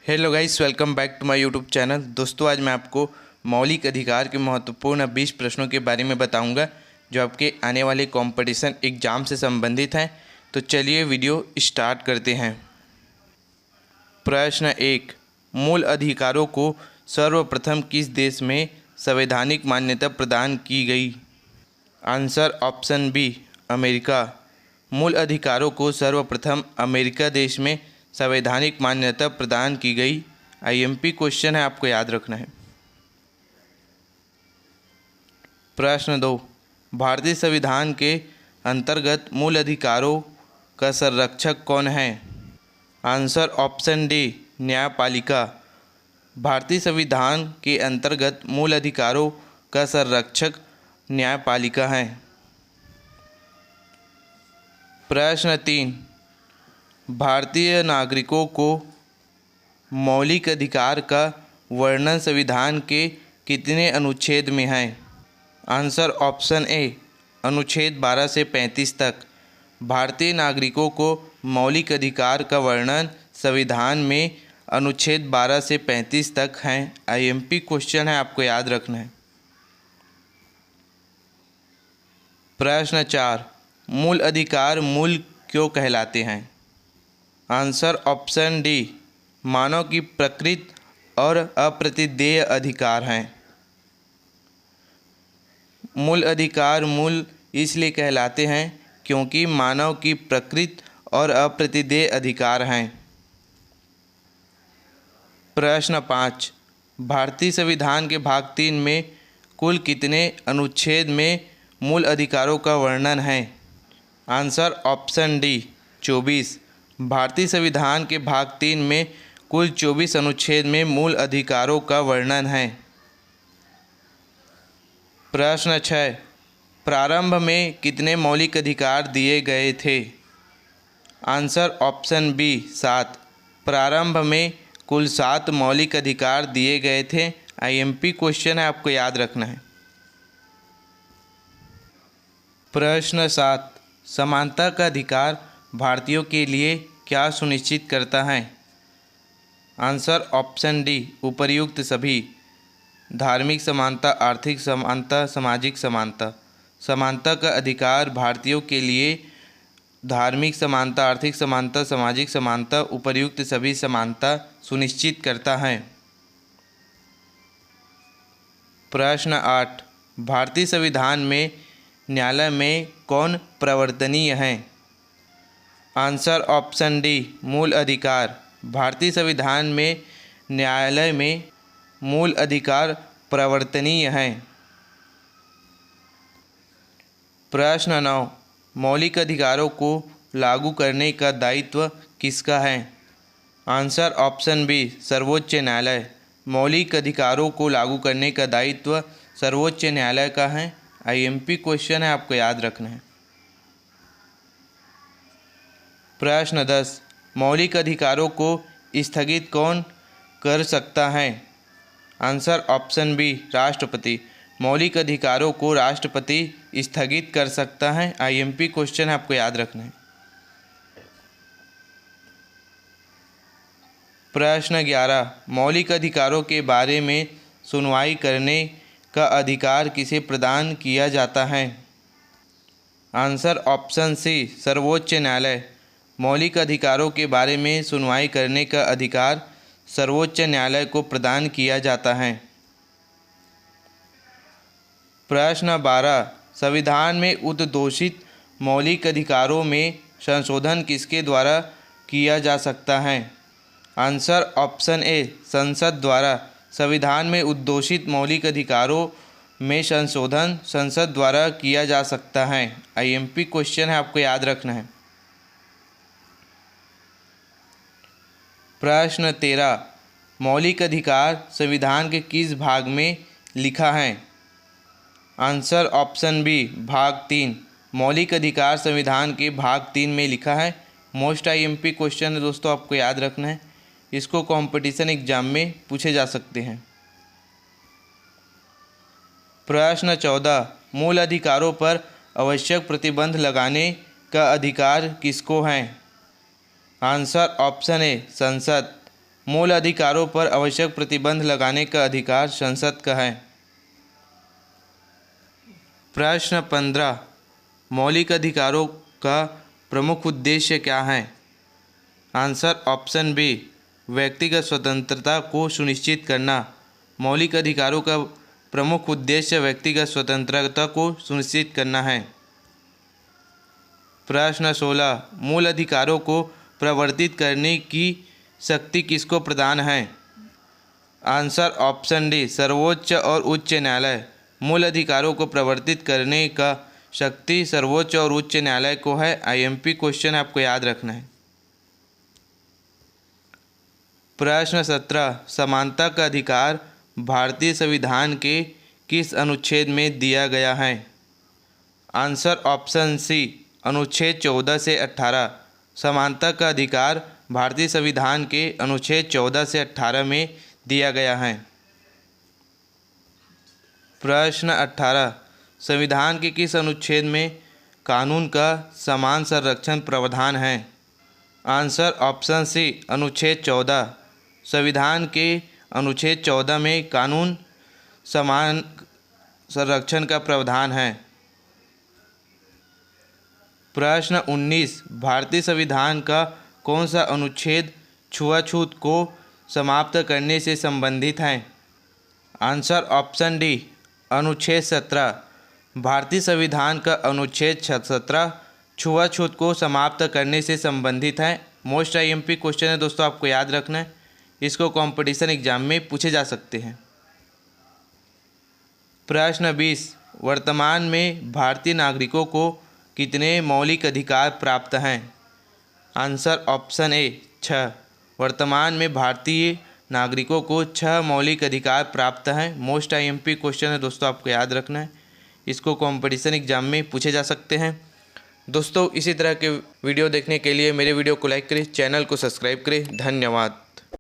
Hello guys, welcome back to my YouTube channel. दोस्तों, आज मैं आपको मौलिक अधिकार के महत्वपूर्ण 20 प्रश्नों के बारे में बताऊंगा जो आपके आने वाले कंपटीशन एग्ज़ाम से संबंधित हैं। तो चलिए वीडियो स्टार्ट करते हैं। प्रश्न 1, मूल अधिकारों को सर्वप्रथम किस देश में संवैधानिक मान्यता प्रदान की गई? Answer option B, America. मूल अधिकारों को सर्वप्रथम अमेरिका देश में संवैधानिक मान्यता प्रदान की गई। आईएमपी क्वेश्चन है, आपको याद रखना है। प्रश्न 2, भारतीय संविधान के अंतर्गत मूल अधिकारों का संरक्षक कौन है? आंसर ऑप्शन डी, न्यायपालिका। भारतीय संविधान के अंतर्गत मूल अधिकारों का संरक्षक न्यायपालिका है। प्रश्न 3, भारतीय नागरिकों को मौलिक अधिकार का वर्णन संविधान के कितने अनुच्छेद में है? आंसर ऑप्शन ए, अनुच्छेद 12 से 35 तक। भारतीय नागरिकों को मौलिक अधिकार का वर्णन संविधान में अनुच्छेद 12 से 35 तक है। आईएमपी क्वेश्चन है, आपको याद रखना है। प्रश्न 4, मूल अधिकार मूल क्यों कहलाते हैं? आंसर ऑप्शन डी, मानव की प्रकृति और अप्रतिदेय अधिकार हैं। मूल अधिकार मूल इसलिए कहलाते हैं क्योंकि मानव की प्रकृति और अप्रतिदेय अधिकार हैं। प्रश्न 5, भारतीय संविधान के भाग 3 में कुल कितने अनुच्छेद में मूल अधिकारों का वर्णन है? Answer option D, 24। भारतीय संविधान के भाग 3 में कुल 24 अनुच्छेद में मूल अधिकारों का वर्णन है। प्रश्न 6, प्रारंभ में कितने मौलिक अधिकार दिए गए थे? Answer option B, 7। प्रारंभ में कुल 7 मौलिक अधिकार दिए गए थे। आईएमपी क्वेश्चन है, आपको याद रखना है। प्रश्न 7, समानता का अधिकार भारतीयों के लिए क्या सुनिश्चित करता है? आंसर ऑप्शन डी, उपर्युक्त सभी। धार्मिक समानता, आर्थिक समानता, सामाजिक समानता। समानता का अधिकार भारतीयों के लिए धार्मिक समानता, आर्थिक समानता, सामाजिक समानता, उपर्युक्त सभी समानता सुनिश्चित करता है। प्रश्न 8, भारतीय संविधान में न्यायालय में कौन प्रवर्तनीय है? आंसर ऑप्शन डी, मूल अधिकार। भारतीय संविधान में न्यायालय में मूल अधिकार प्रवर्तनीय है। प्रश्न 9, मौलिक अधिकारों को लागू करने का दायित्व किसका है? आंसर ऑप्शन बी, सर्वोच्च न्यायालय। मौलिक अधिकारों को लागू करने का दायित्व सर्वोच्च न्यायालय का है। आईएमपी क्वेश्चन है, आपको याद रखना है। प्रश्न 10, मौलिक अधिकारों को स्थगित कौन कर सकता है? आंसर ऑप्शन बी, राष्ट्रपति। मौलिक अधिकारों को राष्ट्रपति स्थगित कर सकता है। आईएमपी क्वेश्चन है, आपको याद रखना है। प्रश्न 11, मौलिक अधिकारों के बारे में सुनवाई करने का अधिकार किसे प्रदान किया जाता है? आंसर ऑप्शन सी, सर्वोच्च न्यायालय। मौलिक अधिकारों के बारे में सुनवाई करने का अधिकार सर्वोच्च न्यायालय को प्रदान किया जाता है। प्रश्न 12, संविधान में उद्घोषित मौलिक अधिकारों में संशोधन किसके द्वारा किया जा सकता है? आंसर ऑप्शन ए, संसद द्वारा। संविधान में उद्घोषित मौलिक अधिकारों में संशोधन संसद द्वारा किया जा सकता है। आईएमपी क्वेश्चन है, आपको याद रखना है। प्रश्न 13, मौलिक अधिकार संविधान के किस भाग में लिखा है? आंसर ऑप्शन बी, भाग 3। मौलिक अधिकार संविधान के भाग 3 में लिखा है। मोस्ट आईएमपी क्वेश्चन है दोस्तों, आपको याद रखना है। इसको कंपटीशन एग्जाम में पूछे जा सकते हैं। प्रश्न 14, मूल अधिकारों पर आवश्यक प्रतिबंध लगाने का अधिकार किसको है? आंसर ऑप्शन ए, संसद। मूल अधिकारों पर आवश्यक प्रतिबंध लगाने का अधिकार संसद का है। प्रश्न 15 मौलिक अधिकारों का प्रमुख उद्देश्य क्या है? आंसर ऑप्शन बी व्यक्तिगत स्वतंत्रता को सुनिश्चित करना। मौलिक अधिकारों का प्रमुख उद्देश्य व्यक्तिगत स्वतंत्रता को सुनिश्चित करना है। प्रश्न 16 मूल अधिकारों को प्रवर्तित करने की शक्ति किसको प्रदान है? आंसर ऑप्शन डी सर्वोच्च और उच्च न्यायालय। मूल अधिकारों को प्रवर्तित करने का शक्ति सर्वोच्च और उच्च न्यायालय को है। आईएमपी क्वेश्चन आपको याद रखना है। प्रश्न 17 समानता का अधिकार भारतीय संविधान के किस अनुच्छेद में दिया गया है? आंसर ऑप्शन सी अनुच्छेद 14 से 18। समानता का अधिकार भारतीय संविधान के अनुच्छेद 14 से 18 में दिया गया है। प्रश्न 18 संविधान के किस अनुच्छेद में कानून का समान संरक्षण प्रावधान है? आंसर ऑप्शन सी अनुच्छेद 14। संविधान के अनुच्छेद 14 में कानून समान संरक्षण का प्रावधान है। प्रश्न 19 भारतीय संविधान का कौन सा अनुच्छेद छुआछूत को समाप्त करने से संबंधित है? आंसर ऑप्शन डी अनुच्छेद 17। भारतीय संविधान का अनुच्छेद 17 छुआछूत को समाप्त करने से संबंधित है। मोस्ट आईएमपी क्वेश्चन है दोस्तों, आपको याद रखना है। इसको कंपटीशन एग्जाम में पूछे जा सकते हैं। प्रश्न 20 वर्तमान में भारतीय नागरिकों को कितने मौलिक अधिकार प्राप्त हैं? Answer option A 6। वर्तमान में भारतीय नागरिकों को 6 मौलिक अधिकार प्राप्त हैं। मोस्ट आईएमपी क्वेश्चन है दोस्तों, आपको याद रखना है। इसको कंपटीशन एग्जाम में पूछे जा सकते हैं। दोस्तों इसी तरह के वीडियो देखने के लिए मेरे वीडियो को लाइक करें, चैनल को सब्सक्राइब करें। धन्यवाद।